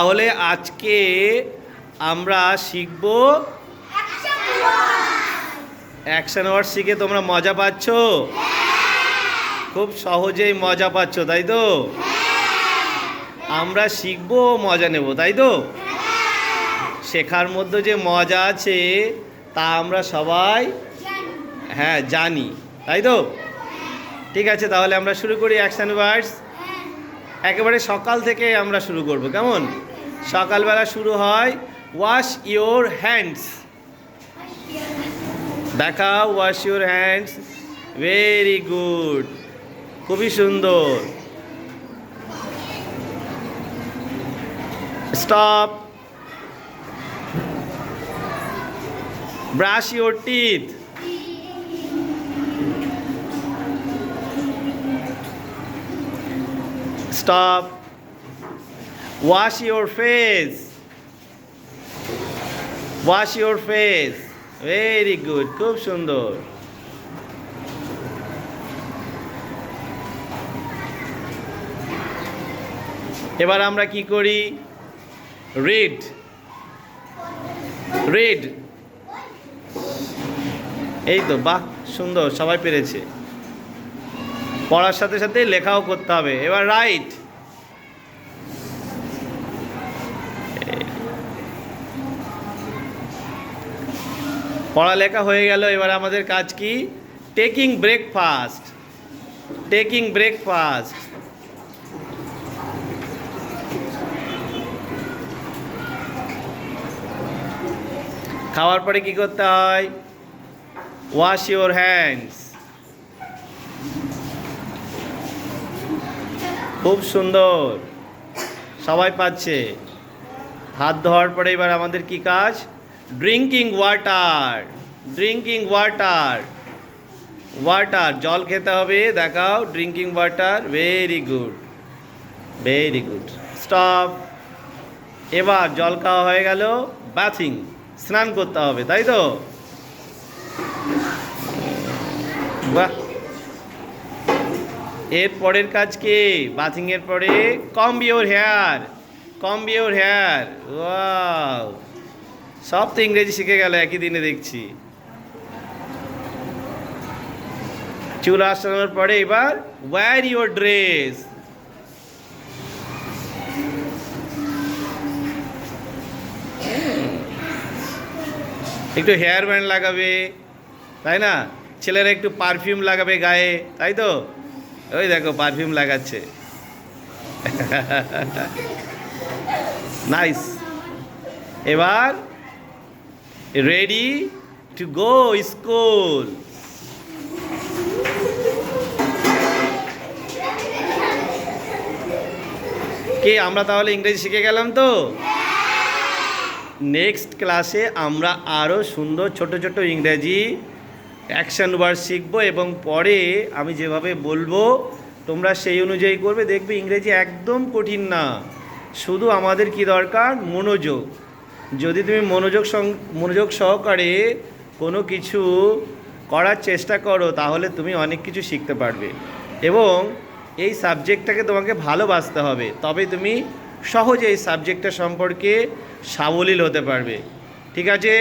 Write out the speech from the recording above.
তাহলে আজকে আমরা শিখব অ্যাকশন ওয়ার্ড। শিখে তোমরা মজা পাচ্ছ? খুব সহজেই মজা পাচ্ছ, তাই তো? আমরা শিখব, মজা নেব, তাই তো? শেখার মধ্যে যে মজা আছে তা আমরা সবাই জানি, তাই তো? ঠিক আছে, তাহলে আমরা শুরু করি অ্যাকশন ওয়ার্ডস। একেবারে সকাল থেকে আমরা শুরু করব, কেমন? সকালবেলা শুরু হয় ওয়াশ ইওর হ্যান্ডস। দেখাও, wash your hands. Very good, খুবই সুন্দর। Stop. Brush your teeth. Stop. Wash your face. Wash your face. Very good. খুব সুন্দর। এবার আমরা কি করি? রিড। রিড। এই তো, বাহ, সুন্দর, সবাই পেরেছে। পড়ার সাথে সাথে লেখাও করতে হবে। এবার রাইট। পড়ালেখা হয়ে গেল, এবার আমাদের কাজ কি? Taking breakfast. Taking breakfast. খাওয়ার পরে কি করতে হয়? Wash your hands. খুব সুন্দর, সবাই পাচ্ছে। হাত ধোয়ার পরে এবার আমাদের কি কাজ? Drinking water. Drinking water. Water, জল খেতে হবে। দেখাও, drinking water. Very good, very good. Stop. এবার জল খাওয়া হয়ে গেল, বাথিং, স্নান করতে হবে, তাই তো? বাহ। এর পরের কাজ কি? বাথিং এর পরে comb your hair. Comb your hair. Wow, সব তো ইংরেজি শিখে গেল একই দিনে দেখছি। চুল আসানোর পরে এবার ওয়্যার ইওর ড্রেস। একটু হেয়ার ব্যান্ড লাগাবে, তাই না? ছেলেরা একটু পারফিউম লাগাবে গায়ে, তাই তো? ওই দেখো, পারফিউম লাগাচ্ছে। নাইস। এবার রেডি টু গো স্কুল। কে আমরা তাহলে ইংরেজি শিখে গেলাম তো? নেক্সট ক্লাসে আমরা আরও সুন্দর ছোট ছোট ইংরেজি অ্যাকশন ওয়ার্ড শিখব, এবং পরে আমি যেভাবে বলবো তোমরা সেই অনুযায়ী করবে। দেখবে ইংরেজি একদম কঠিন না, শুধু আমাদের কি দরকার? মনোযোগ। যদি তুমি মনোযোগ সহকারে কোনো কিছু করার চেষ্টা করো তাহলে তুমি অনেক কিছু শিখতে পারবে, এবং এই সাবজেক্টটাকে তোমাকে ভালোবাসতে হবে, তবে তুমি সহজে এই সাবজেক্টটা সম্পর্কে সাবলীল হতে পারবে। ঠিক আছে?